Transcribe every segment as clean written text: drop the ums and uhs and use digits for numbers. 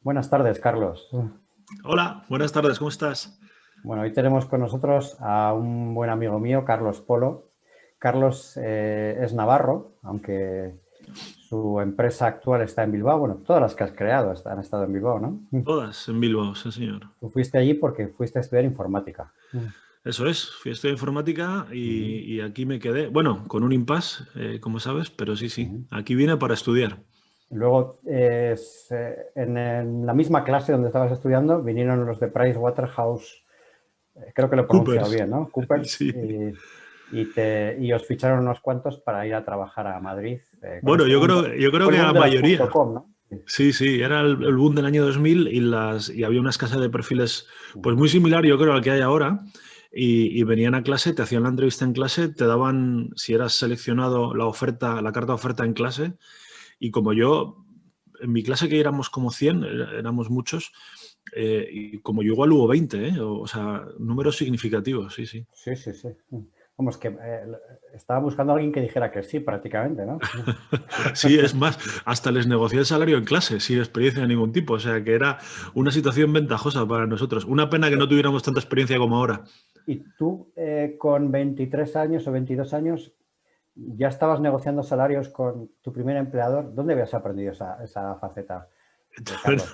Buenas tardes, Carlos. Hola, buenas tardes, ¿cómo estás? Bueno, hoy tenemos con nosotros a un buen amigo mío, Carlos Polo. Carlos es navarro, aunque su empresa actual está en Bilbao. Bueno, todas las que has creado han estado en Bilbao, ¿no? Todas en Bilbao, sí, señor. Tú fuiste allí porque fuiste a estudiar informática. Eso es, fui a estudiar informática y aquí me quedé, bueno, con un impasse, como sabes, pero sí, sí, aquí vine para estudiar. Luego, en la misma clase donde estabas estudiando, vinieron los de Pricewaterhouse, creo que lo he pronunciado Coopers, bien, ¿no? Coopers, sí. y os ficharon unos cuantos para ir a trabajar a Madrid con Bueno, este boom. yo creo Fue el que a boom la de las mayoría. .com, ¿no? Sí, sí, era el boom del año 2000 y había una escasa de perfiles, pues Ujú. muy similar, yo creo, al que hay ahora. Y venían a clase, te hacían la entrevista en clase, te daban, si eras seleccionado, la oferta, la carta de oferta en clase. Y como yo, en mi clase que éramos como 100, éramos muchos, y como yo igual hubo 20, ¿eh? O sea, números significativos, sí, sí. Sí, sí, sí. Vamos, que estaba buscando a alguien que dijera que sí, prácticamente, ¿no? Sí, es más, hasta les negocié el salario en clase, sin experiencia de ningún tipo. O sea, que era una situación ventajosa para nosotros. Una pena que no tuviéramos tanta experiencia como ahora. Y tú, con 23 años o 22 años, ya estabas negociando salarios con tu primer empleador. ¿Dónde habías aprendido esa faceta de Carlos?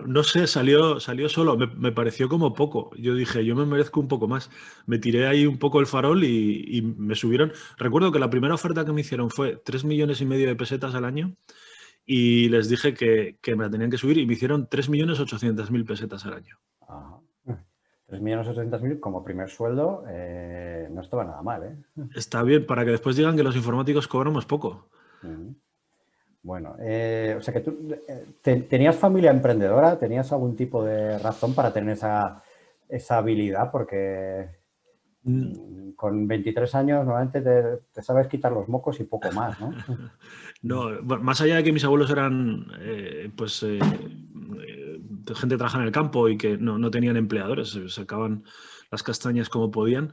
No sé, salió solo. Me pareció como poco. Yo dije, yo me merezco un poco más. Me tiré ahí un poco el farol y me subieron. Recuerdo que la primera oferta que me hicieron fue 3,5 millones de pesetas al año y les dije que me la tenían que subir y me hicieron 3,8 millones pesetas al año. Ajá. 3.800.000 como primer sueldo, no estaba nada mal, ¿eh? Está bien, para que después digan que los informáticos cobramos poco. Ujú. Bueno, o sea que tú tenías familia emprendedora, tenías algún tipo de razón para tener esa habilidad, porque Mm, con 23 años normalmente te sabes quitar los mocos y poco más, ¿no? No, bueno, más allá de que mis abuelos eran gente que trabaja en el campo y que no tenían empleadores, se sacaban las castañas como podían,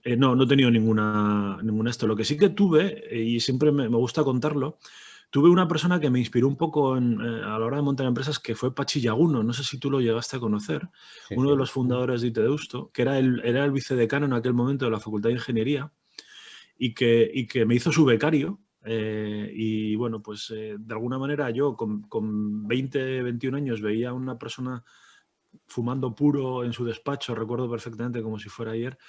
no he tenido ninguna esto. Lo que sí que tuve, y siempre me gusta contarlo, tuve una persona que me inspiró un poco a la hora de montar empresas, que fue Pachi Yaguno. No sé si tú lo llegaste a conocer, Sí, uno sí. de los fundadores de IT Deusto, que era el vicedecano en aquel momento de la Facultad de Ingeniería y que me hizo su becario. Y bueno, pues de alguna manera yo con 20, 21 años veía a una persona fumando puro en su despacho, recuerdo perfectamente como si fuera ayer,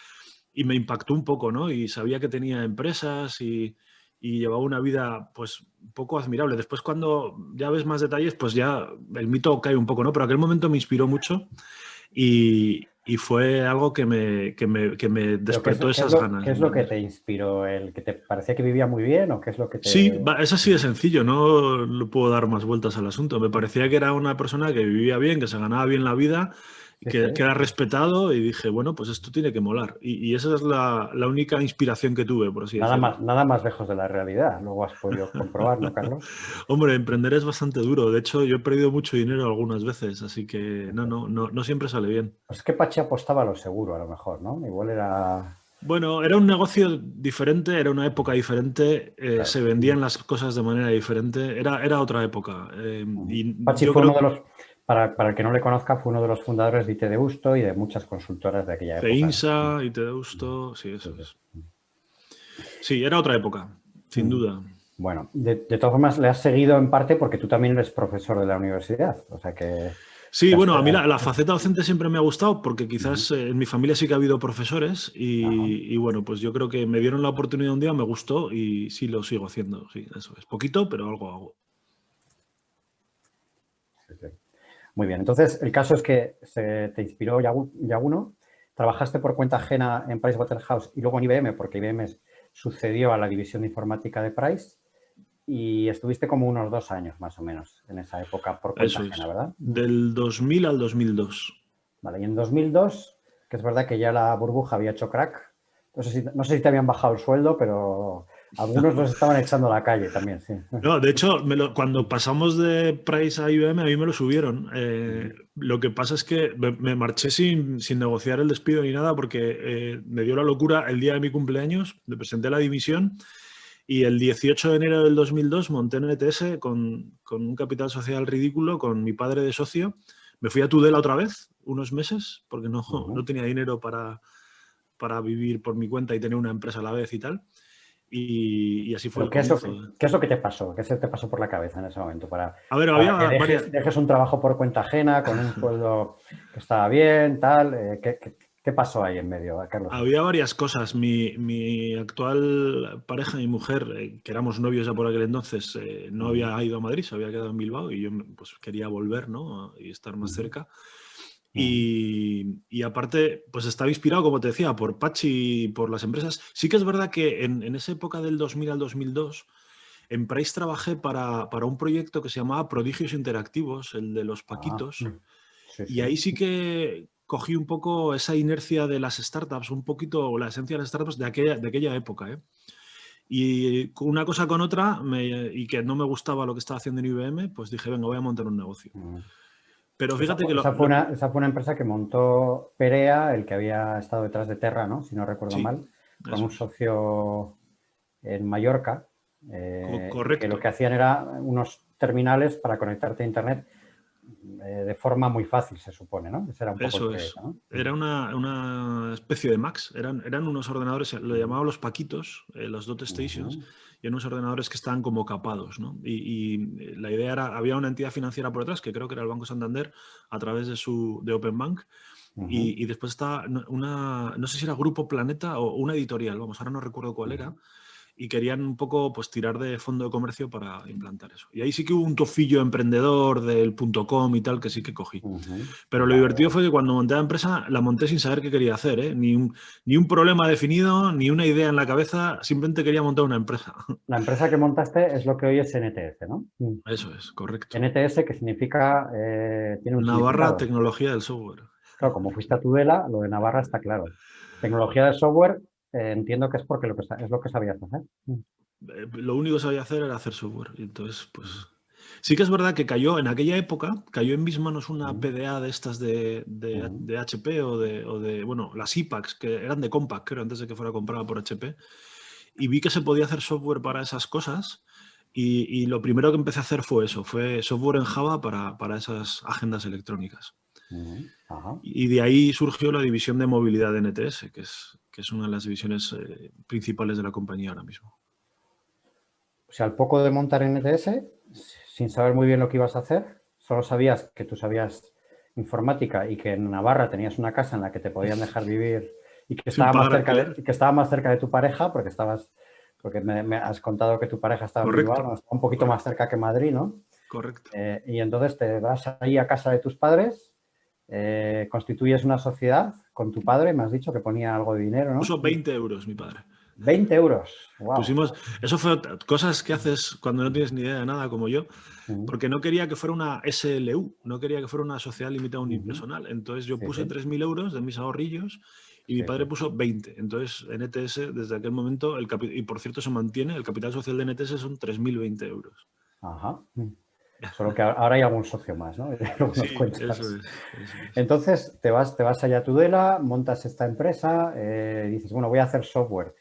y me impactó un poco, ¿no? Y sabía que tenía empresas y llevaba una vida pues un poco admirable. Después cuando ya ves más detalles, pues ya el mito cae un poco, ¿no? Pero aquel momento me inspiró mucho y fue algo que me Pero despertó qué es esas lo, qué ganas, es lo que ¿entiendes? te inspiró? ¿El que te parecía que vivía muy bien o qué es lo que Sí, te...? es así de sencillo, no le puedo dar más vueltas al asunto. Me parecía que era una persona que vivía bien, que se ganaba bien la vida, Sí, sí. que era respetado y dije, bueno, pues esto tiene que molar. Y esa es la única inspiración que tuve, por así decirlo. Nada más lejos de la realidad. Luego has podido comprobar, ¿no, Carlos? Hombre, emprender es bastante duro. De hecho, yo he perdido mucho dinero algunas veces, así que no siempre sale bien. Pues es que Pachi apostaba a lo seguro, a lo mejor, ¿no? Igual era... Bueno, era un negocio diferente, era una época diferente, Claro. se vendían las cosas de manera diferente, era otra época. Y Pachi yo fue uno creo de los, para el que no le conozca, fue uno de los fundadores de IT Deusto y de muchas consultoras de aquella época, ¿no? FEINSA y Deusto, sí, Sí, eso sí. es. Sí, era otra época, sin duda. Bueno, de todas formas, le has seguido en parte porque tú también eres profesor de la universidad. O sea Sí, que bueno, a mí la faceta docente siempre me ha gustado porque Ujú. quizás en mi familia sí que ha habido profesores Ajá. y bueno, pues yo creo que me dieron la oportunidad un día, me gustó y sí lo sigo haciendo, sí, eso es. Poquito, pero algo hago. Sí, sí. Muy bien. Entonces, el caso es que te inspiró Yaguno, trabajaste por cuenta ajena en Pricewaterhouse y luego en IBM, porque IBM sucedió a la división de informática de Price, y estuviste como unos 2 años más o menos en esa época por cuenta Eso ajena, es. ¿verdad? Del 2000 al 2002. Vale, y en 2002, que es verdad que ya la burbuja había hecho crack, no sé si te habían bajado el sueldo, pero algunos los estaban echando a la calle también, sí. No, de hecho, cuando pasamos de Price a IBM, a mí me lo subieron. Lo que pasa es que me marché sin negociar el despido ni nada porque me dio la locura el día de mi cumpleaños, me presenté a la dimisión Y el 18 de enero del 2002 monté en NTS con un capital social ridículo, con mi padre de socio. Me fui a Tudela otra vez, unos meses, porque no tenía dinero para vivir por mi cuenta y tener una empresa a la vez y tal. Y así fue el comienzo. ¿Qué es lo que te pasó? ¿Qué se te pasó por la cabeza en ese momento? A ver, Para había que varias... dejes un trabajo por cuenta ajena, con un sueldo que estaba bien, tal. ¿Qué pasó ahí en medio, Carlos? Había varias cosas. Mi actual pareja, mi mujer, que éramos novios ya por aquel entonces, no había ido a Madrid, se había quedado en Bilbao y yo pues, quería volver, ¿no? Y estar más cerca. Y aparte, pues estaba inspirado, como te decía, por Pachi y por las empresas. Sí que es verdad que en esa época del 2000 al 2002, en Price trabajé para un proyecto que se llamaba Prodigios Interactivos, el de los Paquitos. Sí, Y ahí sí que cogí un poco esa inercia de las startups, un poquito la esencia de las startups de aquella época, ¿eh? Y con una cosa con otra, y que no me gustaba lo que estaba haciendo en IBM, pues dije, venga, voy a montar un negocio. Pero fíjate que esa fue una empresa que montó Perea, el que había estado detrás de Terra, ¿no? Si no recuerdo mal, con un socio en Mallorca, que lo que hacían era unos terminales para conectarte a Internet de forma muy fácil, se supone, ¿no? Ese era un poco el proyecto, ¿no? Era una especie de Macs. Eran unos ordenadores, lo llamaban los Paquitos, los Dot Stations, y eran unos ordenadores que estaban como capados, ¿no? Y la idea era, había una entidad financiera por detrás, que creo que era el Banco Santander, a través de Open Bank, y después está no sé si era Grupo Planeta o una editorial, vamos, ahora no recuerdo cuál era, y querían un poco pues tirar de fondo de comercio para implantar eso. Y ahí sí que hubo un tofillo emprendedor del .com y tal que sí que cogí. Pero lo divertido fue que cuando monté la empresa, la monté sin saber qué quería hacer, ¿eh? Ni un problema definido, ni una idea en la cabeza, simplemente quería montar una empresa. La empresa que montaste es lo que hoy es NTS, ¿no? Eso es, correcto. NTS, que significa, tiene un Navarra, significado. tecnología del software. Claro, como fuiste a Tudela, lo de Navarra está claro. Tecnología de software, entiendo que es porque es lo que sabías hacer. Lo único que sabía hacer era hacer software. Y entonces, pues... Sí que es verdad que en aquella época, cayó en mis manos una PDA de estas de HP bueno, las IPACs, que eran de Compaq, creo, antes de que fuera comprada por HP. Y vi que se podía hacer software para esas cosas. Y lo primero que empecé a hacer fue eso, fue software en Java para esas agendas electrónicas. Y de ahí surgió la división de movilidad de NTS, que es una de las divisiones principales de la compañía ahora mismo. O sea, al poco de montar NTS, sin saber muy bien lo que ibas a hacer, solo sabías que tú sabías informática y que en Navarra tenías una casa en la que te podían dejar vivir y que estaba más cerca de tu pareja, porque me has contado que tu pareja estaba en Bilbao, ¿no? Estaba un poquito más cerca que Madrid, ¿no? Correcto. Y entonces te vas ahí a casa de tus padres, constituyes una sociedad con tu padre, me has dicho que ponía algo de dinero, ¿no? Puso 20 euros mi padre. 20 euros, wow. Eso fue cosas que haces cuando no tienes ni idea de nada, como yo, porque no quería que fuera una SLU, no quería que fuera una sociedad limitada unipersonal. Entonces yo puse 3.000 euros de mis ahorrillos y mi padre puso 20. Entonces NTS, desde aquel momento, y por cierto se mantiene, el capital social de NTS son 3.020 euros. Ajá. Solo que ahora hay algún socio más, ¿no? Sí, eso es. Entonces te vas allá a Tudela, montas esta empresa, dices, bueno, voy a hacer software.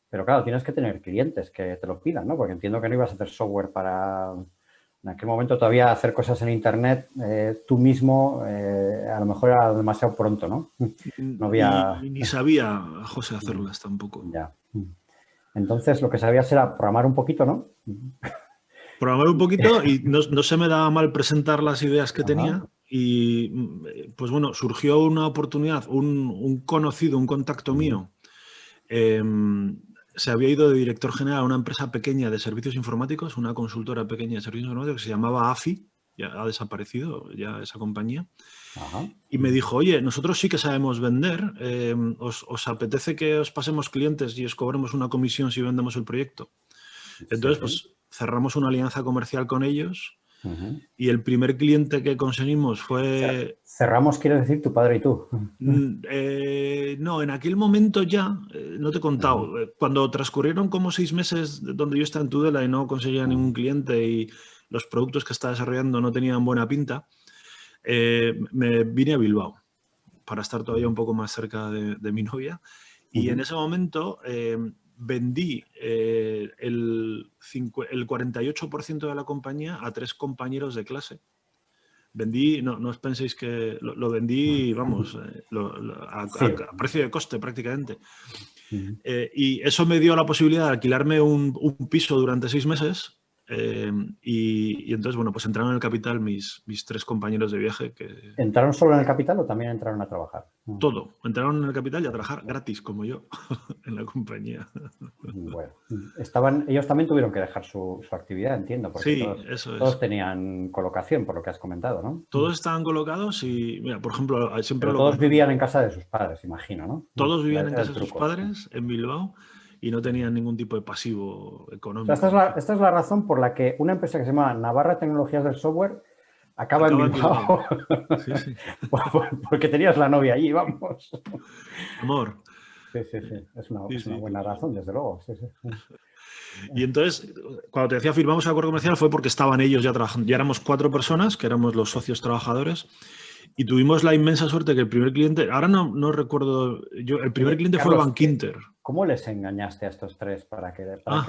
Pero claro, tienes que tener clientes que te lo pidan, ¿no? Porque entiendo que no ibas a hacer software para... En aquel momento todavía hacer cosas en Internet tú mismo a lo mejor era demasiado pronto, ¿no? No había... Ni sabía José hacerlas tampoco. Ya. Entonces lo que sabías era programar un poquito, ¿no? Programar un poquito y no se me daba mal presentar las ideas que tenía y pues bueno, surgió una oportunidad, un conocido, un contacto mío, se había ido de director general a una empresa pequeña de servicios informáticos, una consultora pequeña de servicios informáticos que se llamaba AFI, ya ha desaparecido ya esa compañía, y me dijo, oye, nosotros sí que sabemos vender, ¿os apetece que os pasemos clientes y os cobremos una comisión si vendemos el proyecto? Entonces, pues cerramos una alianza comercial con ellos y el primer cliente que conseguimos fue... Cerramos, quiere decir tu padre y tú. No, en aquel momento ya, no te he contado, cuando transcurrieron como 6 meses donde yo estaba en Tudela y no conseguía ningún cliente y los productos que estaba desarrollando no tenían buena pinta, me vine a Bilbao para estar todavía un poco más cerca de mi novia y en ese momento vendí el 48% de la compañía a 3 compañeros de clase. Vendí, no os penséis que lo vendí, vamos, Sí. a precio de coste prácticamente. Y eso me dio la posibilidad de alquilarme un piso durante 6 meses. Y entonces, bueno, pues entraron en el capital mis 3 compañeros de viaje. ¿Entraron solo en el capital o también entraron a trabajar? Todo. Entraron en el capital y a trabajar gratis, como yo, en la compañía. Bueno, ellos también tuvieron que dejar su actividad, entiendo, porque Sí, todos tenían colocación, por lo que has comentado, ¿no? Todos estaban colocados y, mira, por ejemplo, siempre Pero lo todos comento. vivían en casa de sus padres, imagino, ¿no? Todos vivían en Era el casa de sus truco. padres, en Bilbao, y no tenían ningún tipo de pasivo O sea, económico. esta es la razón por la que una empresa que se llama Navarra Tecnologías del Software acaba en Bilbao. Sí, sí. Porque tenías la novia allí, vamos. Amor. Sí. Es una buena razón, desde luego. Sí. Y entonces, cuando te decía firmamos el acuerdo comercial fue porque estaban ellos ya trabajando. Ya éramos 4 personas, que éramos los socios trabajadores, y tuvimos la inmensa suerte que el primer cliente, ahora no recuerdo, el primer cliente fue Carlos, Bankinter. ¿cómo les engañaste a estos 3 para que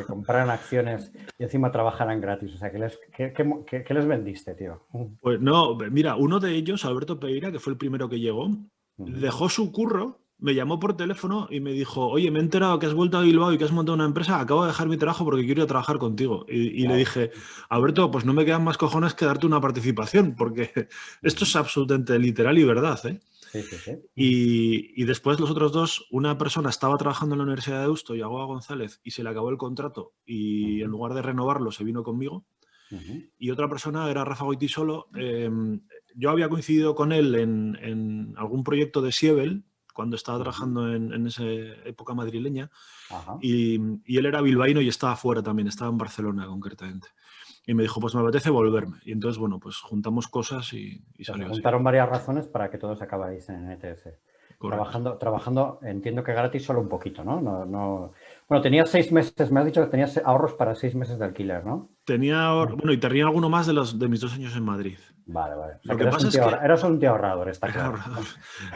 compraran acciones y encima trabajaran gratis? O sea, ¿qué les vendiste, tío? Pues no, mira, uno de ellos, Alberto Pereira, que fue el primero que llegó, dejó su curro, me llamó por teléfono y me dijo, oye, me he enterado que has vuelto a Bilbao y que has montado una empresa, acabo de dejar mi trabajo porque quiero ir a trabajar contigo. Y le dije, Alberto, pues no me quedan más cojones que darte una participación, porque esto es absolutamente literal y verdad, ¿eh? Sí. Y después los otros 2, una persona estaba trabajando en la Universidad de Deusto, Yagoa González, y se le acabó el contrato y en lugar de renovarlo se vino conmigo. Y otra persona era Rafa Goitisolo. Yo había coincidido con él en algún proyecto de Siebel, cuando estaba trabajando en esa época madrileña, y él era bilbaíno y estaba fuera también, estaba en Barcelona concretamente. Y me dijo, pues me apetece volverme. Y entonces, bueno, pues juntamos cosas y salió así. Juntaron varias razones para que todos acabáis en NTS. Trabajando, entiendo que gratis solo un poquito, ¿no? Bueno, tenías 6 meses, me has dicho que tenías ahorros para 6 meses de alquiler, ¿no? Bueno, y tenía alguno más de mis 2 años en Madrid. Vale. O sea, Lo que pasa es que eras un tío ahorrador, está claro.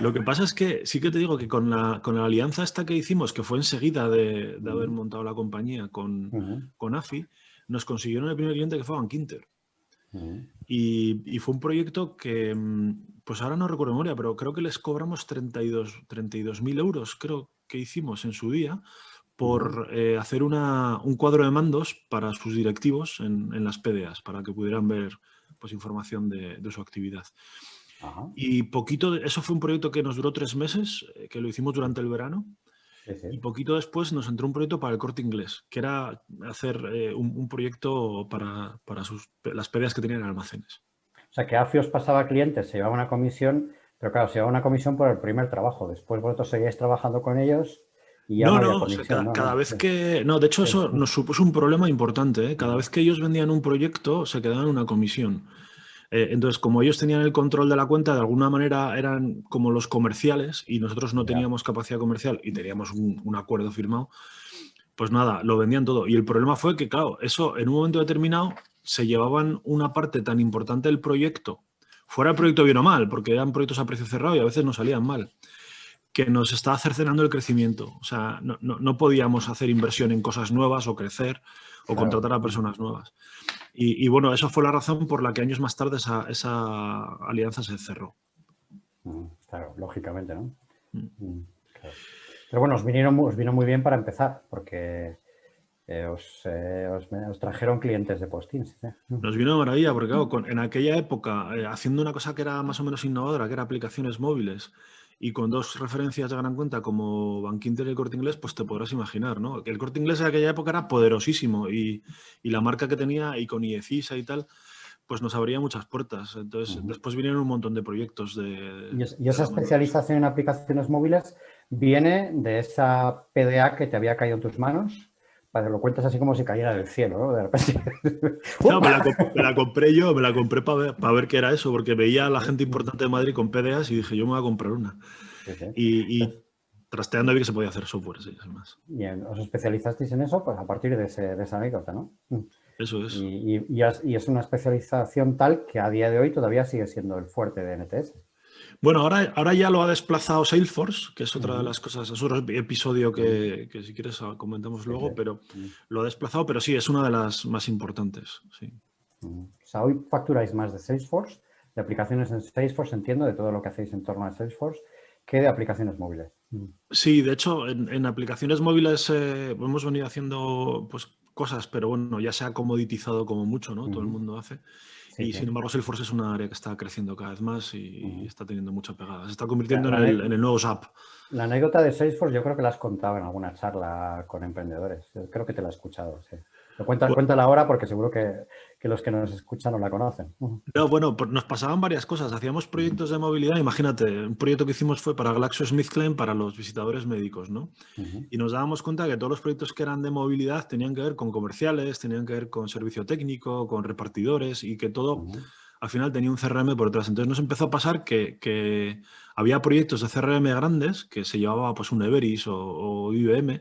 Lo que pasa es que sí que te digo que con la alianza esta que hicimos, que fue enseguida de haber montado la compañía con AFI, nos consiguieron el primer cliente que fue Bankinter. Y fue un proyecto que, pues ahora no recuerdo de memoria, pero creo que les cobramos 32.000 euros, creo que hicimos en su día, por hacer un cuadro de mandos para sus directivos en las PDAs, para que pudieran ver pues, información de su actividad. Y eso fue un proyecto que nos duró 3 meses, que lo hicimos durante el verano. Y poquito después nos entró un proyecto para el Corte Inglés, que era hacer un proyecto para las PDAs que tenían en almacenes. O sea, que AFI os pasaba clientes, se llevaba una comisión, pero claro, se llevaba una comisión por el primer trabajo. Después vosotros seguíais trabajando con ellos y ya no había comisión. O sea, cada vez que... No, de hecho eso nos supuso un problema importante. Cada vez que ellos vendían un proyecto, se quedaban una comisión. Entonces, como ellos tenían el control de la cuenta, de alguna manera eran como los comerciales y nosotros no teníamos capacidad comercial y teníamos un acuerdo firmado, pues nada, lo vendían todo. Y el problema fue que, claro, eso en un momento determinado se llevaban una parte tan importante del proyecto, fuera el proyecto bien o mal, porque eran proyectos a precio cerrado y a veces nos salían mal, que nos estaba cercenando el crecimiento. O sea, no podíamos hacer inversión en cosas nuevas o crecer o contratar a personas nuevas. Y bueno, esa fue la razón por la que años más tarde esa alianza se cerró. Claro, lógicamente, ¿no? Claro. Pero bueno, os vino muy bien para empezar, porque os trajeron clientes de postings. Nos vino de maravilla, porque claro, en aquella época, haciendo una cosa que era más o menos innovadora, que era aplicaciones móviles, y con 2 referencias de gran cuenta como Bankinter y el Corte Inglés, pues te podrás imaginar, ¿no? Que el Corte Inglés en aquella época era poderosísimo y la marca que tenía, y con IECISA y tal, pues nos abría muchas puertas. Entonces, después vinieron un montón de proyectos ¿Y esa especialización en aplicaciones móviles viene de esa PDA que te había caído en tus manos? Para que lo cuentes así como si cayera del cielo, ¿no? De repente. No, me la compré para ver qué era eso, porque veía a la gente importante de Madrid con PDAs y dije, yo me voy a comprar una. Y trasteando vi que se podía hacer software, sí, sin más. Bien, os especializasteis en eso pues a partir de esa anécdota, ¿no? Eso es. Y es una especialización tal que a día de hoy todavía sigue siendo el fuerte de NTS. Bueno, ahora ya lo ha desplazado Salesforce, que es otra de las cosas, es otro episodio que si quieres comentamos luego, pero lo ha desplazado, pero sí, es una de las más importantes. Sí. O sea, hoy facturáis más de Salesforce, de aplicaciones en Salesforce, entiendo, de todo lo que hacéis en torno a Salesforce, que de aplicaciones móviles. Sí, de hecho, en aplicaciones móviles hemos venido haciendo pues, cosas, pero bueno, ya se ha comoditizado como mucho, ¿no? Todo el mundo hace. Sí, Y sí. sin embargo, Salesforce es una área que está creciendo cada vez más y está teniendo mucha pegada. Se está La, convirtiendo en la, el nuevo SAP. la anécdota de Salesforce yo creo que la has contado en alguna charla con emprendedores. Yo creo que te la he escuchado, sí. Pero cuéntala ahora porque seguro que los que nos escuchan no la conocen. No, bueno, nos pasaban varias cosas. Hacíamos proyectos de movilidad. Imagínate, un proyecto que hicimos fue para GlaxoSmithKline, para los visitadores médicos, ¿no? Y nos dábamos cuenta que todos los proyectos que eran de movilidad tenían que ver con comerciales, tenían que ver con servicio técnico, con repartidores y que todo al final tenía un CRM por detrás. Entonces nos empezó a pasar que había proyectos de CRM grandes que se llevaba pues un Everis o IBM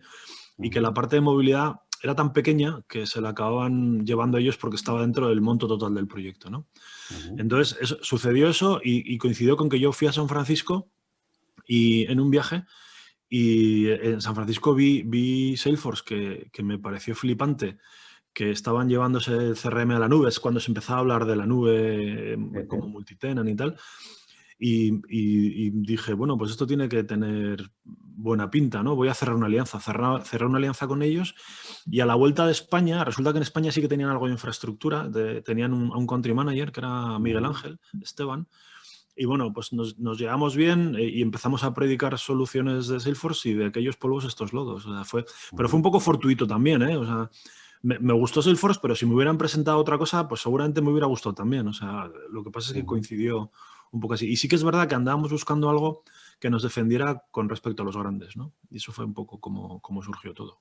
y que la parte de movilidad era tan pequeña que se la acababan llevando ellos porque estaba dentro del monto total del proyecto, ¿no? Entonces sucedió eso y coincidió con que yo fui a San Francisco y en un viaje y en San Francisco vi Salesforce que me pareció flipante, que estaban llevándose el CRM a la nube. Es cuando se empezaba a hablar de la nube como multitenant y tal. Y dije, bueno, pues esto tiene que tener buena pinta, ¿no? Voy a cerrar una alianza. Cerrar una alianza con ellos y a la vuelta de España, resulta que en España sí que tenían algo de infraestructura, tenían a un country manager que era Miguel Ángel Esteban. Y bueno, pues nos llevamos bien y empezamos a predicar soluciones de Salesforce y de aquellos polvos estos lodos. O sea, pero fue un poco fortuito también, ¿eh? O sea, me gustó Salesforce, pero si me hubieran presentado otra cosa, pues seguramente me hubiera gustado también. O sea, lo que pasa es que coincidió un poco así. Y sí que es verdad que andábamos buscando algo que nos defendiera con respecto a los grandes, ¿no? Y eso fue un poco como surgió todo.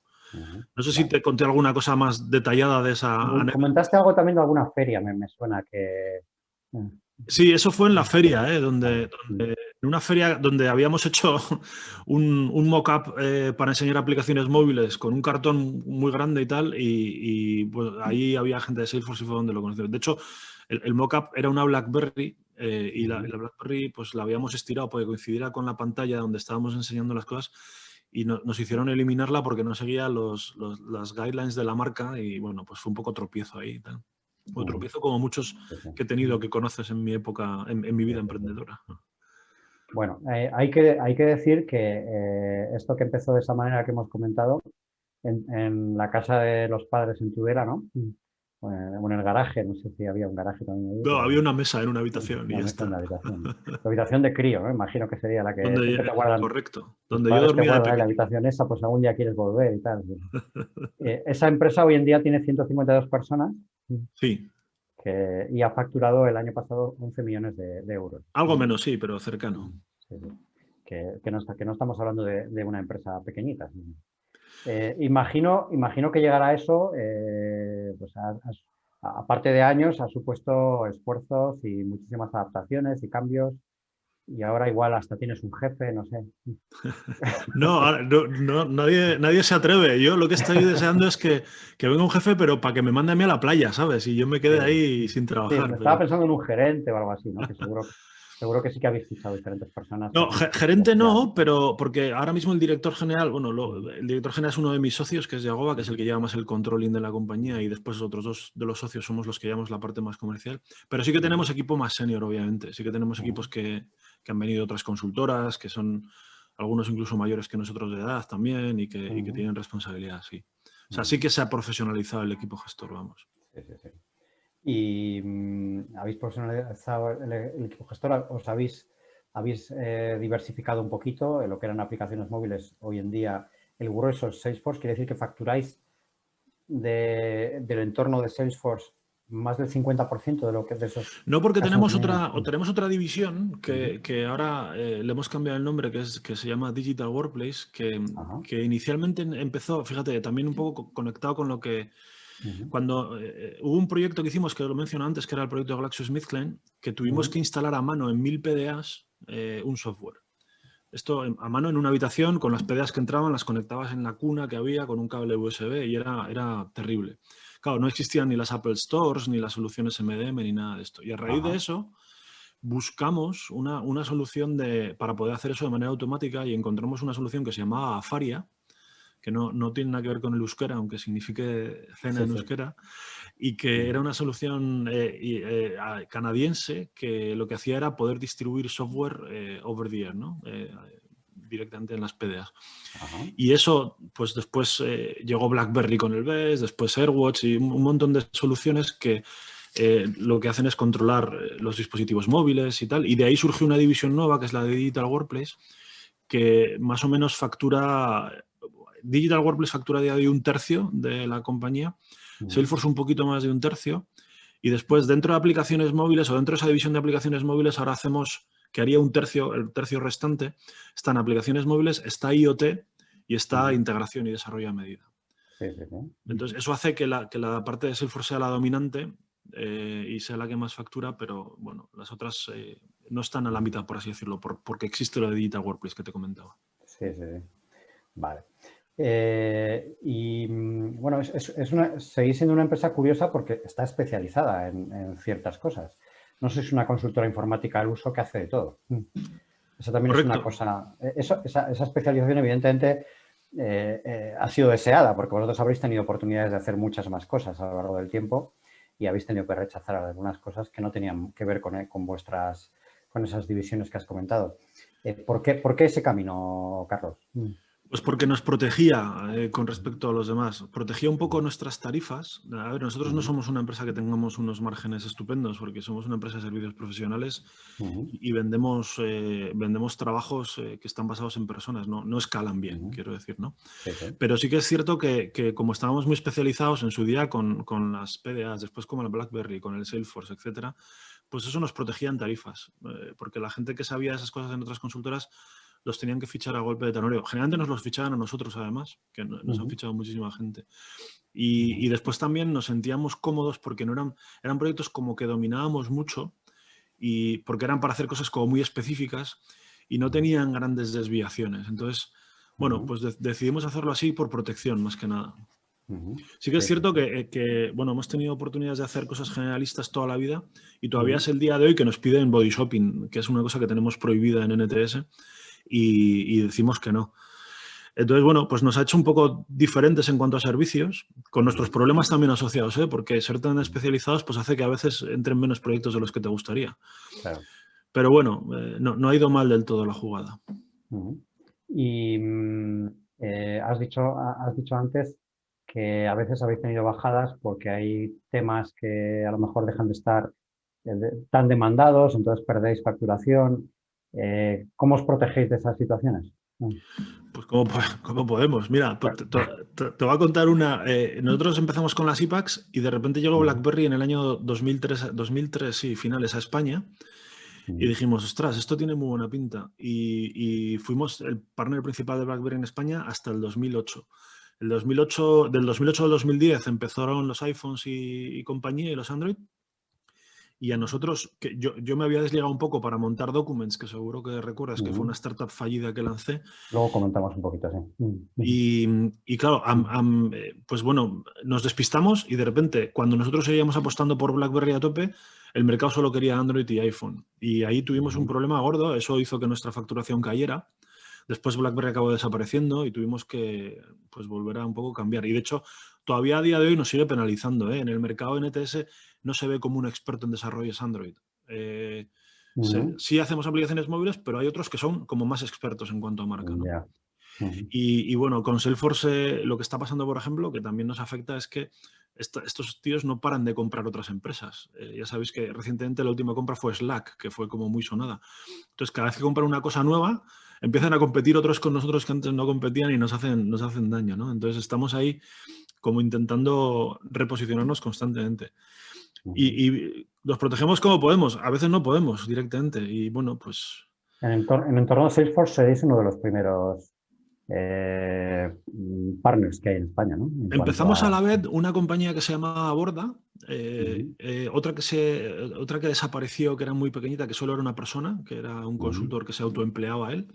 No sé si te conté alguna cosa más detallada de esa anécdota. Comentaste algo también de alguna feria, me suena que... Sí, eso fue en la feria, en una feria donde habíamos hecho un mock-up para enseñar aplicaciones móviles con un cartón muy grande y tal, y pues ahí había gente de Salesforce y fue donde lo conocí. De hecho, el mock-up era una BlackBerry y la BlackBerry pues la habíamos estirado porque coincidiera con la pantalla donde estábamos enseñando las cosas y nos hicieron eliminarla porque no seguía las guidelines de la marca y bueno, pues fue un poco tropiezo ahí y tal. O tropiezo como muchos que he tenido que conoces en mi época, en mi vida emprendedora. Bueno, hay que decir que esto que empezó de esa manera que hemos comentado, en la casa de los padres en Tudela, ¿no? O en el garaje, no sé si había un garaje también ahí, No, pero había una mesa en una habitación y ya está. en la habitación. La habitación de crío, ¿no? Imagino que sería la que siempre te guardan. Correcto, Los donde yo padres te dormía de guardan en la pequeño. habitación esa, pues algún día quieres volver y tal. Esa empresa hoy en día tiene 152 personas Sí, y ha facturado el año pasado 11 millones de euros. algo menos, sí, pero cercano. Sí, sí. Que no estamos hablando de una empresa pequeñita. Imagino que llegar a eso, pues aparte de años, ha supuesto esfuerzos y muchísimas adaptaciones y cambios. Y ahora igual hasta tienes un jefe, no sé. No, nadie se atreve. Yo lo que estoy deseando es que venga un jefe, pero para que me mande a mí a la playa, ¿sabes? Y yo me quede ahí sin Sí, trabajar. estaba pensando en un gerente o algo así, ¿no? Que seguro que sí que habéis fichado diferentes personas. No, gerente no, pero porque ahora mismo el director general, bueno, el director general es uno de mis socios, que es Yagoba, que es el que lleva más el controlling de la compañía, y después otros dos de los socios somos los que llevamos la parte más comercial. Pero sí que tenemos equipo más senior, obviamente. Sí que tenemos equipos que han venido de otras consultoras, que son algunos incluso mayores que nosotros de edad también y que tienen responsabilidad, sí. O sea, sí que se ha profesionalizado el equipo gestor, vamos. Sí, sí, sí. ¿Y habéis profesionalizado el equipo gestor? ¿Os habéis diversificado un poquito en lo que eran aplicaciones móviles? Hoy en día el grueso es Salesforce, quiere decir que facturáis del entorno de Salesforce más del 50% de lo que de esos. No, porque tenemos otra división que ahora le hemos cambiado el nombre, que se llama Digital Workplace, que inicialmente empezó, fíjate, también un poco conectado con lo que cuando hubo un proyecto que hicimos, que lo mencioné antes, que era el proyecto de GlaxoSmithKline, que tuvimos que instalar a mano en 1000 PDAs un software. Esto a mano en una habitación, con las PDAs que entraban, las conectabas en la cuna que había con un cable USB y era terrible. Claro, no existían ni las Apple Stores, ni las soluciones MDM, ni nada de esto. Y a raíz de eso, buscamos una solución para poder hacer eso de manera automática y encontramos una solución que se llamaba Afaria, que no tiene nada que ver con el euskera, aunque signifique cena en euskera, y que era una solución canadiense que lo que hacía era poder distribuir software over the air, ¿no? Directamente en las PDAs. Y eso, pues después llegó BlackBerry con el BES, después AirWatch y un montón de soluciones que lo que hacen es controlar los dispositivos móviles y tal. Y de ahí surgió una división nueva, que es la de Digital Workplace, que más o menos factura... Digital Workplace factura a día de hoy 1/3 de la compañía, Salesforce un poquito más de 1/3, y después dentro de aplicaciones móviles o dentro de esa división de aplicaciones móviles ahora hacemos, que haría el tercio restante, están aplicaciones móviles, está IoT y está integración y desarrollo a medida. Entonces eso hace que la parte de Salesforce sea la dominante y sea la que más factura, pero bueno, las otras no están a la mitad, por así decirlo, porque existe lo de Digital Workplace que te comentaba. Sí. Vale. Y bueno, seguís siendo una empresa curiosa porque está especializada en ciertas cosas. No sois una consultora informática al uso que hace de todo. Eso también es una cosa... Esa especialización, evidentemente, ha sido deseada porque vosotros habréis tenido oportunidades de hacer muchas más cosas a lo largo del tiempo y habéis tenido que rechazar algunas cosas que no tenían que ver con esas divisiones que has comentado. ¿Por qué ese camino, Carlos? Pues porque nos protegía con respecto a los demás. Protegía un poco nuestras tarifas. A ver, nosotros no somos una empresa que tengamos unos márgenes estupendos, porque somos una empresa de servicios profesionales y vendemos trabajos que están basados en personas, no escalan bien, quiero decir, ¿no? Pero sí que es cierto que como estábamos muy especializados en su día con las PDAs, después como el BlackBerry, con el Salesforce, etcétera, pues eso nos protegía en tarifas, porque la gente que sabía esas cosas en otras consultoras los tenían que fichar a golpe de talonario. Generalmente nos los fichaban a nosotros, además, que nos han fichado muchísima gente. Y después también nos sentíamos cómodos porque eran proyectos como que dominábamos mucho y porque eran para hacer cosas como muy específicas y no tenían grandes desviaciones. Entonces, bueno, pues decidimos hacerlo así por protección, más que nada. Sí que es cierto que, bueno, hemos tenido oportunidades de hacer cosas generalistas toda la vida y todavía es el día de hoy que nos piden body shopping, que es una cosa que tenemos prohibida en NTS. Y decimos que no. Entonces, bueno, pues nos ha hecho un poco diferentes en cuanto a servicios, con nuestros problemas también asociados, porque ser tan especializados pues hace que a veces entren menos proyectos de los que te gustaría. Claro. Pero bueno, no ha ido mal del todo la jugada. Y has dicho antes que a veces habéis tenido bajadas porque hay temas que a lo mejor dejan de estar tan demandados, entonces perdéis facturación. ¿Cómo os protegéis de esas situaciones? Pues ¿cómo podemos? Mira, te voy a contar una. Nosotros empezamos con las IPACs y de repente llegó BlackBerry en el año 2003, sí, finales a España. Y dijimos, ostras, esto tiene muy buena pinta. Y fuimos el partner principal de BlackBerry en España hasta el 2008. Del 2008 al 2010 empezaron los iPhones y compañía y los Android. Y a nosotros, que yo me había desligado un poco para montar Documents, que seguro que recuerdas, que fue una startup fallida que lancé. Luego comentamos un poquito, sí. Y claro, pues bueno, nos despistamos y de repente, cuando nosotros seguíamos apostando por BlackBerry a tope, el mercado solo quería Android y iPhone. Y ahí tuvimos un problema gordo, eso hizo que nuestra facturación cayera. Después BlackBerry acabó desapareciendo y tuvimos que pues, volver a un poco cambiar. Y de hecho, todavía a día de hoy nos sigue penalizando. En el mercado NTS no se ve como un experto en desarrollos Android. Sí hacemos aplicaciones móviles, pero hay otros que son como más expertos en cuanto a marca, ¿no? Y bueno, con Salesforce lo que está pasando, por ejemplo, que también nos afecta es que estos tíos no paran de comprar otras empresas. Ya sabéis que recientemente la última compra fue Slack, que fue como muy sonada. Entonces, cada vez que compran una cosa nueva, empiezan a competir otros con nosotros que antes no competían y nos hacen daño, ¿no? Entonces, estamos ahí como intentando reposicionarnos constantemente. Y nos protegemos como podemos. A veces no podemos directamente. Y bueno, pues... En entorno a Salesforce seréis uno de los primeros partners que hay en España, ¿no? Empezamos a la vez una compañía que se llamaba Borda, otra que desapareció, que era muy pequeñita, que solo era una persona, que era un consultor que se autoempleaba él,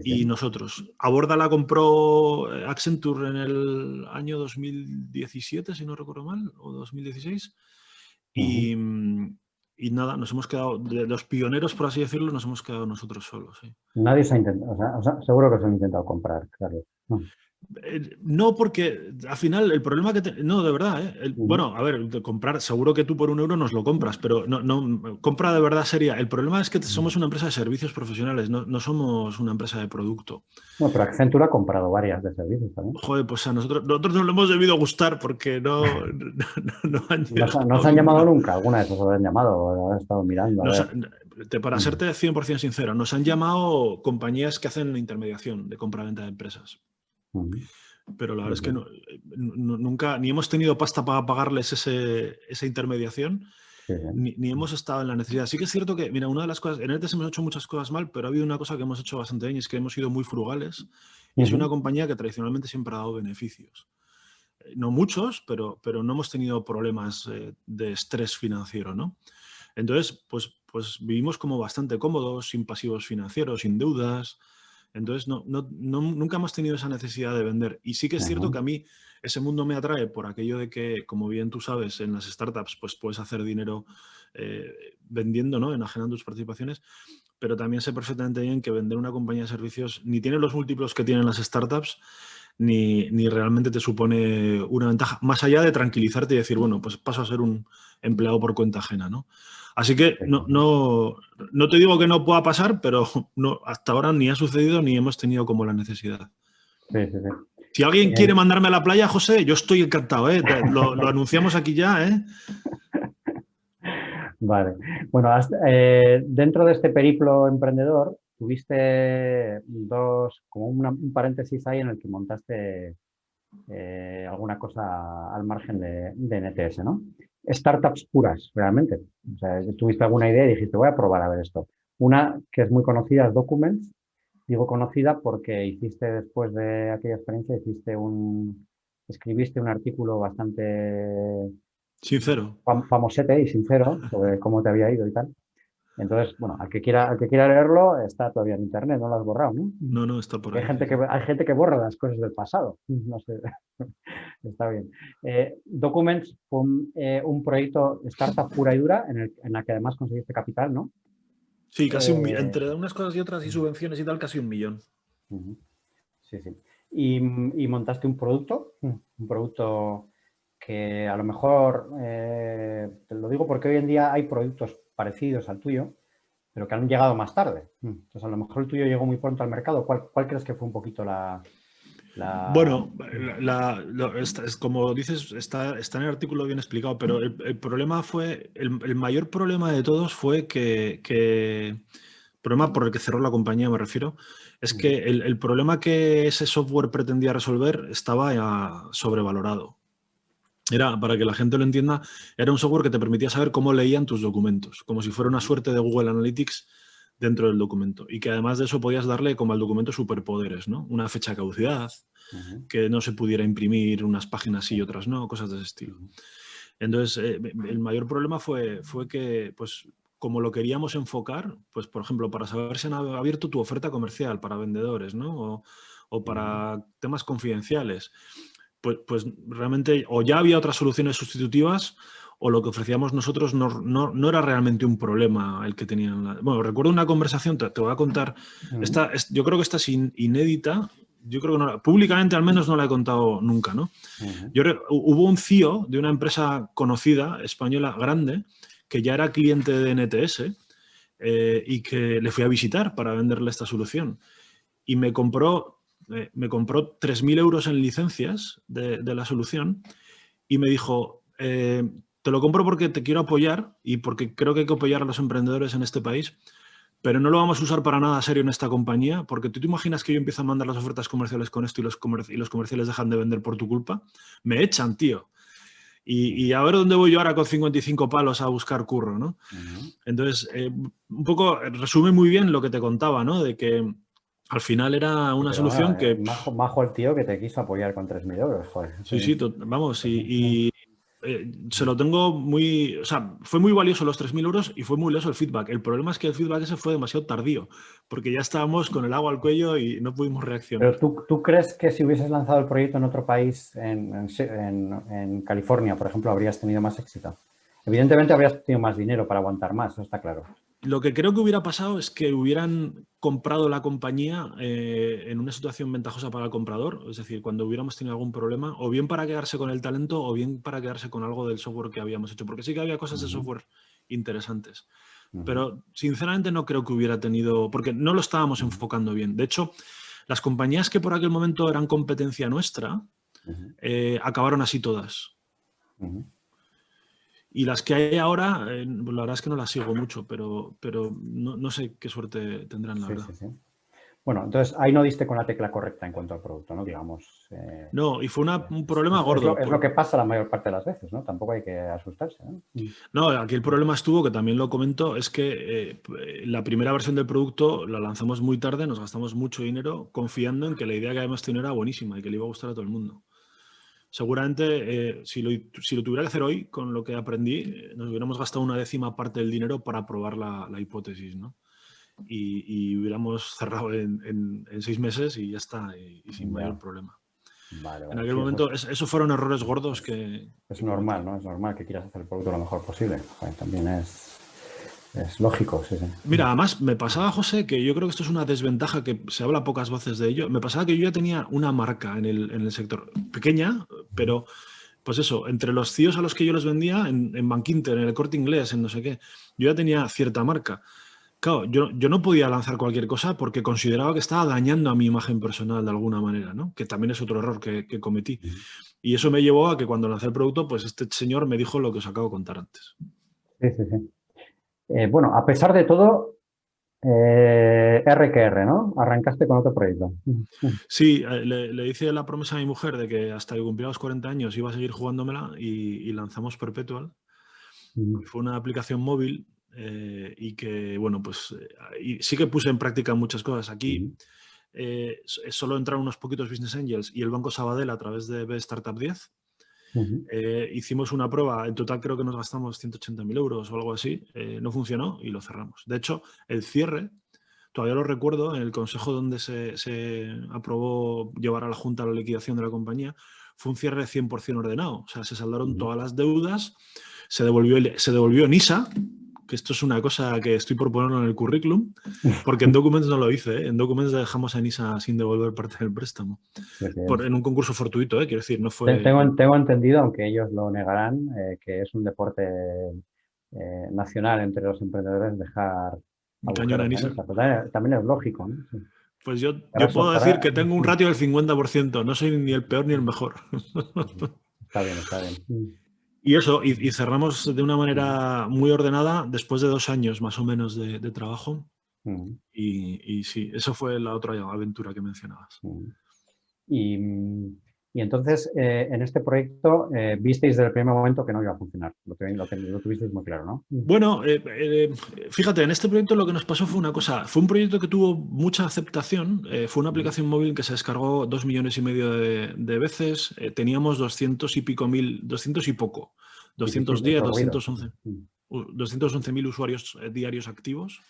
y nosotros. Aborda la compró Accenture en el año 2017, si no recuerdo mal, o 2016, y nada, nos hemos quedado, de los pioneros, por así decirlo, nos hemos quedado nosotros solos. Sí. Nadie se ha intentado, seguro que se han intentado comprar, claro. No, porque al final el problema no, de verdad, ¿eh? Bueno, a ver, de comprar, seguro que tú por €1 nos lo compras, pero no, compra de verdad sería. El problema es que somos una empresa de servicios profesionales, no somos una empresa de producto. Bueno, pero Accenture ha comprado varias de servicios también. Joder, pues a nosotros nos lo hemos debido gustar porque no han llegado ¿No se han llamado nunca. nunca? ¿Alguna de esas os han llamado? O han estado mirando, a ver. Para serte 100% sincero, nos han llamado compañías que hacen intermediación de compra-venta de empresas. Pero la verdad es que nunca, ni hemos tenido pasta para pagarles esa intermediación, ni hemos estado en la necesidad. Sí que es cierto que, mira, una de las cosas, en ETS hemos hecho muchas cosas mal, pero ha habido una cosa que hemos hecho bastante bien y es que hemos sido muy frugales y es una compañía que tradicionalmente siempre ha dado beneficios. No muchos, pero no hemos tenido problemas de estrés financiero, ¿no? Entonces, pues vivimos como bastante cómodos, sin pasivos financieros, sin deudas. Entonces, nunca hemos tenido esa necesidad de vender. Y sí que es cierto que a mí ese mundo me atrae por aquello de que, como bien tú sabes, en las startups pues puedes hacer dinero vendiendo, ¿no? Enajenando tus participaciones, pero también sé perfectamente bien que vender una compañía de servicios ni tiene los múltiplos que tienen las startups, ni realmente te supone una ventaja, más allá de tranquilizarte y decir, bueno, pues paso a ser un empleado por cuenta ajena, ¿no? Así que no te digo que no pueda pasar, pero hasta ahora ni ha sucedido ni hemos tenido como la necesidad. Si alguien quiere mandarme a la playa, José, yo estoy encantado, ¿eh? Lo anunciamos aquí ya, ¿eh? Vale. Bueno, dentro de este periplo emprendedor, tuviste como un paréntesis ahí en el que montaste alguna cosa al margen de NTS, ¿no? Startups puras, realmente. O sea, tuviste alguna idea y dijiste, voy a probar a ver esto. Una que es muy conocida es Documents. Digo conocida porque hiciste, después de aquella experiencia, escribiste un artículo bastante sincero, famosete y sincero sobre cómo te había ido y tal. Entonces, bueno, al que quiera leerlo, está todavía en internet, no lo has borrado, ¿no? No, está por ahí. Hay gente que borra las cosas del pasado. No sé. Está bien. Documents fue un proyecto startup pura y dura en la que además conseguiste capital, ¿no? Sí, casi entre unas cosas y otras y subvenciones y tal, casi 1 millón. Sí. Y montaste un producto que a lo mejor, te lo digo porque hoy en día hay productos parecidos al tuyo, pero que han llegado más tarde. Entonces, a lo mejor el tuyo llegó muy pronto al mercado. ¿Cuál crees que fue un poquito la... Bueno, como dices, está en el artículo bien explicado, pero el problema fue, el mayor problema de todos fue que problema por el que cerró la compañía, me refiero, es que el problema que ese software pretendía resolver estaba ya sobrevalorado. Era, para que la gente lo entienda, era un software que te permitía saber cómo leían tus documentos, como si fuera una suerte de Google Analytics dentro del documento. Y que además de eso podías darle como al documento superpoderes, ¿no? Una fecha de caducidad, que no se pudiera imprimir unas páginas sí y otras no, cosas de ese estilo. Entonces, el mayor problema fue que, pues, como lo queríamos enfocar, pues, por ejemplo, para saber si han abierto tu oferta comercial para vendedores, ¿no? O para temas confidenciales. Pues realmente o ya había otras soluciones sustitutivas o lo que ofrecíamos nosotros no era realmente un problema el que tenían. Bueno, recuerdo una conversación, te voy a contar, yo creo que esta es inédita, yo creo que públicamente al menos no la he contado nunca, ¿no? Hubo un CEO de una empresa conocida, española, grande, que ya era cliente de NTS y que le fui a visitar para venderle esta solución. Y me compró 3.000 euros en licencias de la solución y me dijo, te lo compro porque te quiero apoyar y porque creo que hay que apoyar a los emprendedores en este país, pero no lo vamos a usar para nada serio en esta compañía, porque tú te imaginas que yo empiezo a mandar las ofertas comerciales con esto y los comerciales dejan de vender por tu culpa. Me echan, tío. Y a ver dónde voy yo ahora con 55 palos a buscar curro, ¿no? Entonces, un poco resume muy bien lo que te contaba, ¿no? De que al final era una solución que... Majo el tío que te quiso apoyar con 3.000 euros, joder. Sí, vamos, y se lo tengo muy... O sea, fue muy valioso los 3.000 euros y fue muy valioso el feedback. El problema es que el feedback ese fue demasiado tardío, porque ya estábamos con el agua al cuello y no pudimos reaccionar. Pero ¿tú crees que si hubieses lanzado el proyecto en otro país, en California, por ejemplo, habrías tenido más éxito? Evidentemente habrías tenido más dinero para aguantar más, eso está claro. Lo que creo que hubiera pasado es que hubieran comprado la compañía en una situación ventajosa para el comprador, es decir, cuando hubiéramos tenido algún problema, o bien para quedarse con el talento o bien para quedarse con algo del software que habíamos hecho, porque sí que había cosas de software interesantes. Pero sinceramente no creo que hubiera tenido, porque no lo estábamos enfocando bien. De hecho, las compañías que por aquel momento eran competencia nuestra, acabaron así todas. Y las que hay ahora, la verdad es que no las sigo mucho, pero no sé qué suerte tendrán, la verdad. Sí. Bueno, entonces ahí no diste con la tecla correcta en cuanto al producto, ¿no? Digamos. No, y fue un problema gordo. Es lo que pasa la mayor parte de las veces, ¿no? Tampoco hay que asustarse, ¿no? No, aquí el problema estuvo, que también lo comento, es que la primera versión del producto la lanzamos muy tarde, nos gastamos mucho dinero confiando en que la idea que habíamos tenido era buenísima y que le iba a gustar a todo el mundo. Seguramente, si lo tuviera que hacer hoy, con lo que aprendí, nos hubiéramos gastado una décima parte del dinero para probar la hipótesis, ¿no? Y hubiéramos cerrado en 6 meses y ya está, y sin mayor problema. Vale. En aquel momento, esos fueron errores gordos que... Es normal, ¿no? Es normal que quieras hacer el producto lo mejor posible. También es lógico, sí. Mira, además me pasaba, José, que yo creo que esto es una desventaja que se habla pocas veces de ello. Me pasaba que yo ya tenía una marca en el sector, pequeña, pero pues eso, entre los CIOs a los que yo les vendía, en Bankinter, en el Corte Inglés, en no sé qué, yo ya tenía cierta marca. Claro, yo no podía lanzar cualquier cosa porque consideraba que estaba dañando a mi imagen personal de alguna manera, ¿no? Que también es otro error que cometí. Y eso me llevó a que cuando lancé el producto, pues este señor me dijo lo que os acabo de contar antes. Sí. Bueno, a pesar de todo, R que R, ¿no? Arrancaste con otro proyecto. Sí, le hice la promesa a mi mujer de que hasta que cumpliera los 40 años iba a seguir jugándomela y lanzamos Perpetual. Fue una aplicación móvil y que, bueno, pues y sí que puse en práctica muchas cosas. Aquí solo entraron unos poquitos Business Angels y el Banco Sabadell a través de Startup 10. Hicimos una prueba, en total creo que nos gastamos 180.000 euros o algo así, no funcionó y lo cerramos. De hecho, el cierre, todavía lo recuerdo, en el consejo donde se aprobó llevar a la Junta la liquidación de la compañía, fue un cierre 100% ordenado. O sea, se saldaron todas las deudas, se devolvió en ISA, que esto es una cosa que estoy por ponerlo en el currículum, porque en Documents no lo hice, ¿eh? En Documents dejamos en ISA sin devolver parte del préstamo. En un concurso fortuito, quiero decir, no fue... Tengo entendido, aunque ellos lo negarán, que es un deporte nacional entre los emprendedores dejar cañón en ISA. También es lógico, ¿no? Sí. Pues yo puedo decir que tengo un ratio del 50%, no soy ni el peor ni el mejor. Está bien. Y eso, y cerramos de una manera muy ordenada después de 2 años más o menos de trabajo. Y sí, eso fue la otra aventura que mencionabas. Y entonces, en este proyecto, visteis desde el primer momento que no iba a funcionar. Lo tuvisteis muy claro, ¿no? Bueno, fíjate, en este proyecto lo que nos pasó fue una cosa. Fue un proyecto que tuvo mucha aceptación. Fue una aplicación móvil que se descargó 2,5 millones de veces. Teníamos 200 y poco. 210, 211.000 usuarios diarios activos.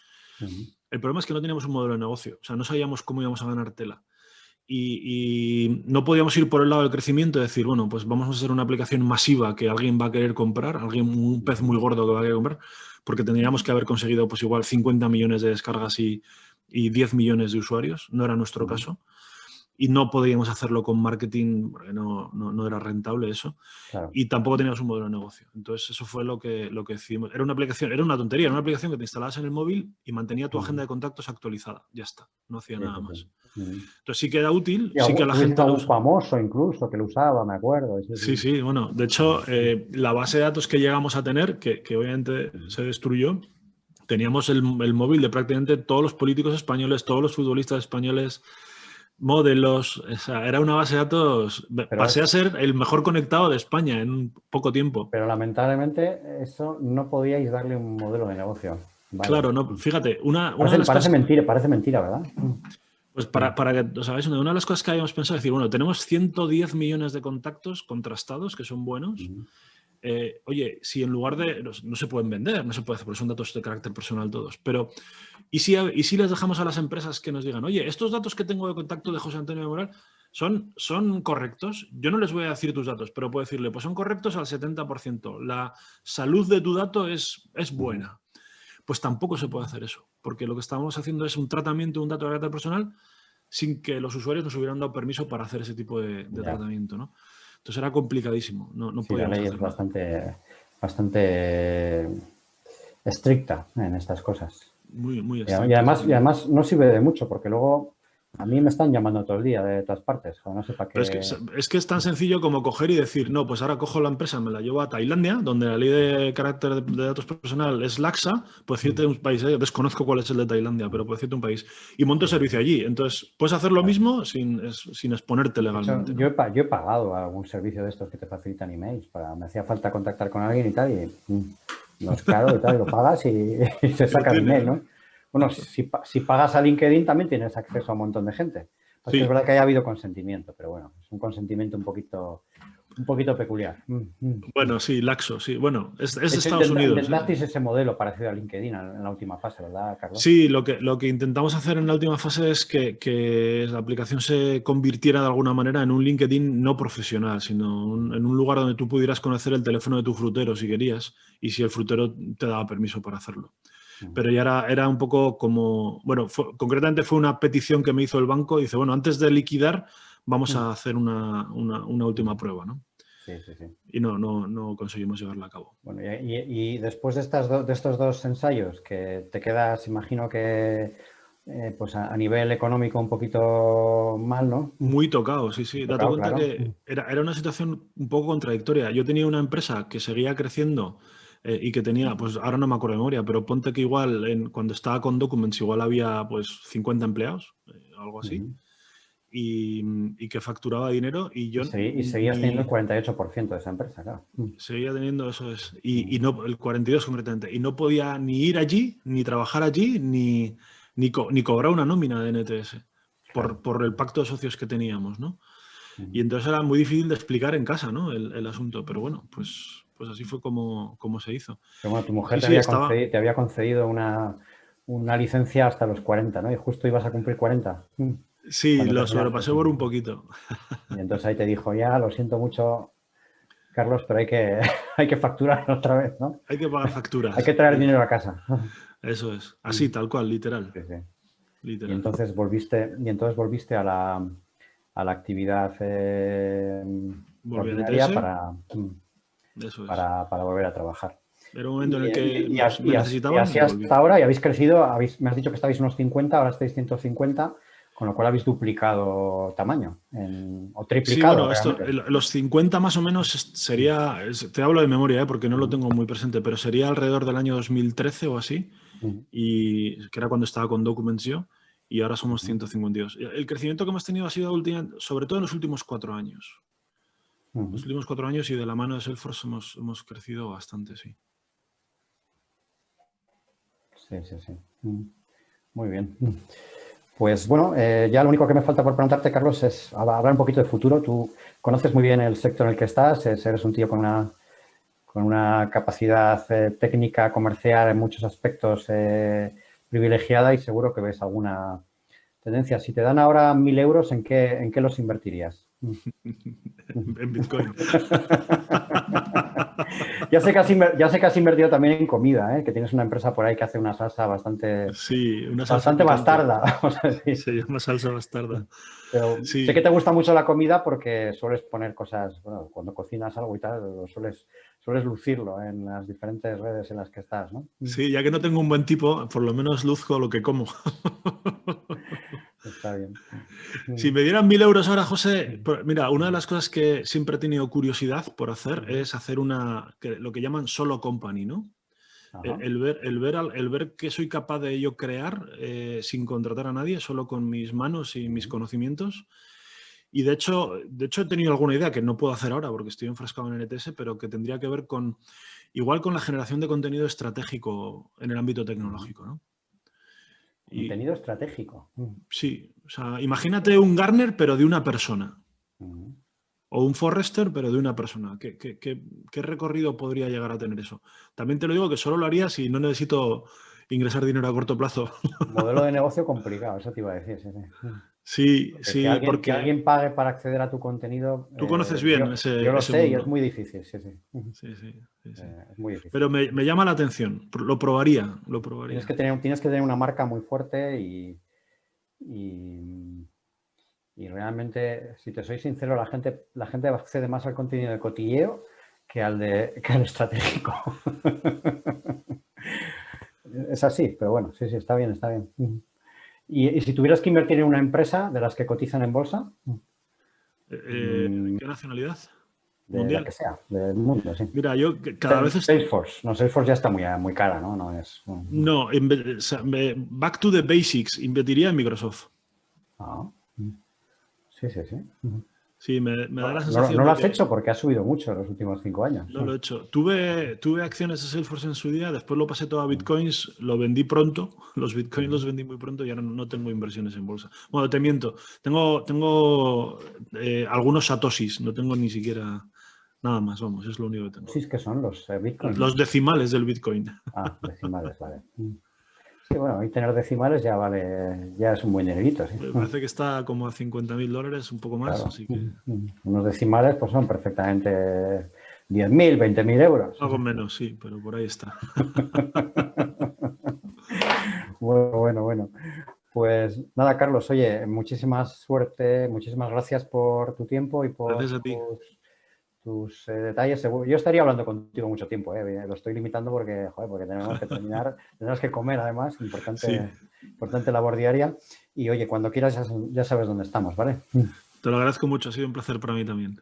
El problema es que no teníamos un modelo de negocio. O sea, no sabíamos cómo íbamos a ganar tela. Y no podíamos ir por el lado del crecimiento y decir, bueno, pues vamos a hacer una aplicación masiva que alguien va a querer comprar, un pez muy gordo que va a querer comprar, porque tendríamos que haber conseguido pues igual 50 millones de descargas y 10 millones de usuarios. No era nuestro caso. Y no podíamos hacerlo con marketing, porque no era rentable eso. Claro. Y tampoco teníamos un modelo de negocio. Entonces, eso fue lo que decidimos. Era una aplicación, era una tontería, era una aplicación que te instalabas en el móvil y mantenía tu agenda de contactos actualizada. Ya está, no hacía nada más. Entonces, sí que era útil, sí que la gente... algún famoso incluso que lo usaba, me acuerdo. Sí, bueno, de hecho, la base de datos que llegamos a tener, que obviamente se destruyó, teníamos el móvil de prácticamente todos los políticos españoles, todos los futbolistas españoles, modelos, o sea, era una base de datos, pasé a ser el mejor conectado de España en poco tiempo. Pero lamentablemente eso no podíais darle un modelo de negocio. Vale. Claro, no, fíjate, parece mentira, ¿verdad? Pues para que os hagáis una de las cosas que habíamos pensado es decir, bueno, tenemos 110 millones de contactos contrastados que son buenos. Oye, si en lugar de... No se pueden vender, no se puede hacer, porque son datos de carácter personal todos, pero ¿y si les dejamos a las empresas que nos digan, oye, estos datos que tengo de contacto de José Antonio de Moral son correctos. Yo no les voy a decir tus datos, pero puedo decirle, pues son correctos al 70%. La salud de tu dato es buena. Pues tampoco se puede hacer eso, porque lo que estamos haciendo es un tratamiento de un dato de carácter personal sin que los usuarios nos hubieran dado permiso para hacer ese tipo de tratamiento, ¿no? Entonces era complicadísimo. No Sí, la ley es bastante estricta en estas cosas. Muy estricta. Y además no sirve de mucho, porque luego a mí me están llamando todo el día de todas partes. No sé para qué. Pero es que es tan sencillo como coger y decir, no, pues ahora cojo la empresa, me la llevo a Tailandia, donde la ley de carácter de datos personal es laxa, puedo decirte un país, desconozco cuál es el de Tailandia, pero puedo decirte un país, y monto el servicio allí. Entonces, puedes hacer lo mismo sin exponerte legalmente. De hecho, yo he pagado algún servicio de estos que te facilitan emails. Me hacía falta contactar con alguien y tal, y no es caro y tal, y lo pagas y se saca el email, ¿no? Bueno, si pagas a LinkedIn también tienes acceso a un montón de gente. Pues sí. Es verdad que haya habido consentimiento, pero bueno, es un consentimiento un poquito peculiar. Bueno, sí, laxo, sí. Bueno, es Estados Unidos. Intentasteis ese modelo parecido a LinkedIn en la última fase, ¿verdad, Carlos? Sí, lo que intentamos hacer en la última fase es que la aplicación se convirtiera de alguna manera en un LinkedIn no profesional, sino en un lugar donde tú pudieras conocer el teléfono de tu frutero si querías y si el frutero te daba permiso para hacerlo. Pero ya era un poco como, bueno, concretamente fue una petición que me hizo el banco. Dice, bueno, antes de liquidar vamos a hacer una última prueba, ¿no? Sí. Y no conseguimos llevarla a cabo. Bueno, y después de estos dos ensayos, que te quedas, imagino que pues a nivel económico un poquito mal, ¿no? Muy tocado, sí. Date cuenta que era una situación un poco contradictoria. Yo tenía una empresa que seguía creciendo y que tenía, pues ahora no me acuerdo de memoria, pero ponte que igual cuando estaba con Documents igual había pues 50 empleados, algo así, y que facturaba dinero y yo... Y seguías teniendo el 48% de esa empresa, claro. Seguía teniendo, eso es, y no, el 42 concretamente, y no podía ni ir allí, ni trabajar allí, ni cobrar una nómina de NTS por el pacto de socios que teníamos, ¿no? Y entonces era muy difícil de explicar en casa, ¿no? El asunto, pero bueno, pues así fue como se hizo. Pero bueno, tu mujer te había concedido una licencia hasta los 40, ¿no? Y justo ibas a cumplir 40. Sí, lo sobrepasé por un poquito. Y entonces ahí te dijo, ya, lo siento mucho, Carlos, pero hay que facturar otra vez, ¿no? Hay que pagar facturas. Hay que traer dinero a casa. Eso es, así, tal cual, literal. Sí. Literal. Y entonces volviste a la actividad ordinaria para volver a trabajar. Era un momento en el que me necesitaban. Y así hasta ahora, y habéis crecido, me has dicho que estabais unos 50, ahora estáis 150, con lo cual habéis duplicado tamaño, o triplicado. Sí, bueno, los 50 más o menos sería, te hablo de memoria, porque no lo tengo muy presente, pero sería alrededor del año 2013 o así, y que era cuando estaba con Documents yo, y ahora somos 152. El crecimiento que hemos tenido ha sido sobre todo en los últimos 4 años. Los últimos 4 años, y de la mano de Salesforce hemos crecido bastante, sí. Sí. Muy bien. Pues bueno, ya lo único que me falta por preguntarte, Carlos, es hablar un poquito de futuro. Tú conoces muy bien el sector en el que estás, eres un tío con una capacidad técnica, comercial, en muchos aspectos privilegiada, y seguro que ves alguna tendencia. Si te dan ahora 1.000 euros, ¿en qué los invertirías? En Bitcoin. Ya sé que has invertido también en comida, que tienes una empresa por ahí que hace una salsa bastante, bastante bastarda. Vamos a decir. Se llama salsa bastarda. Pero sé que te gusta mucho la comida porque sueles poner cosas, bueno, cuando cocinas algo y tal, sueles lucirlo en las diferentes redes en las que estás, ¿no? Sí, ya que no tengo un buen tipo, por lo menos luzco lo que como. Está bien. Si me dieran 1.000 euros ahora, José, mira, una de las cosas que siempre he tenido curiosidad por hacer es hacer lo que llaman solo company, ¿no? El ver que soy capaz de yo crear sin contratar a nadie, solo con mis manos y mis conocimientos. Y de hecho he tenido alguna idea que no puedo hacer ahora porque estoy enfrascado en NTS, pero que tendría que ver igual con la generación de contenido estratégico en el ámbito tecnológico, ¿no? Contenido estratégico. Sí, o sea, imagínate un Gartner pero de una persona. O un Forrester pero de una persona. ¿Qué recorrido podría llegar a tener eso? También te lo digo que solo lo haría si no necesito ingresar dinero a corto plazo. Modelo de negocio complicado, eso te iba a decir. Sí, Porque sí, que porque alguien pague para acceder a tu contenido, tú conoces bien yo lo ese sé y es mundo. muy difícil, sí, sí. Sí, sí, sí, sí. Es muy difícil. Pero me llama la atención, lo probaría, lo probaría. Tienes que tener una marca muy fuerte y realmente, si te soy sincero, la gente accede más al contenido de cotilleo que al estratégico. Es así, pero bueno, sí, está bien, está bien. Y si tuvieras que invertir en una empresa de las que cotizan en bolsa, ¿Qué nacionalidad? de la Mundial. que sea, del mundo, sí. Mira, yo cada vez Salesforce. No, Salesforce ya está muy cara, ¿no? No es... No, o sea, back to the basics, invertiría en Microsoft. Ah, sí, sí, sí. Sí, me da la No sensación lo de has que hecho porque ha subido mucho en los últimos 5 años. no lo he hecho. Tuve acciones de Salesforce en su día, después lo pasé todo a Bitcoins, lo vendí pronto, los Bitcoins los vendí muy pronto y ahora no tengo inversiones en bolsa. Bueno, te miento, tengo algunos satoshis, no tengo ni siquiera nada más, vamos, es lo único que tengo. Sí, es que son los Los bitcoins. decimales del Bitcoin. Ah, decimales, vale. Sí, bueno, y tener decimales ya vale, ya es un buen dinerito, sí. Me parece que está como a $50.000, un poco más, Claro. así que... Unos decimales pues son perfectamente 10.000, 20.000 euros. Algo menos, sí, pero por ahí está. Bueno. Pues nada, Carlos, oye, muchísima suerte, muchísimas gracias por tu tiempo y por Gracias a ti. tus detalles. Yo estaría hablando contigo mucho tiempo, lo estoy limitando porque tenemos que terminar, tenemos que comer además, Sí, importante labor diaria. Y oye, cuando quieras ya sabes dónde estamos, ¿vale? te lo agradezco mucho, ha sido un placer para mí también.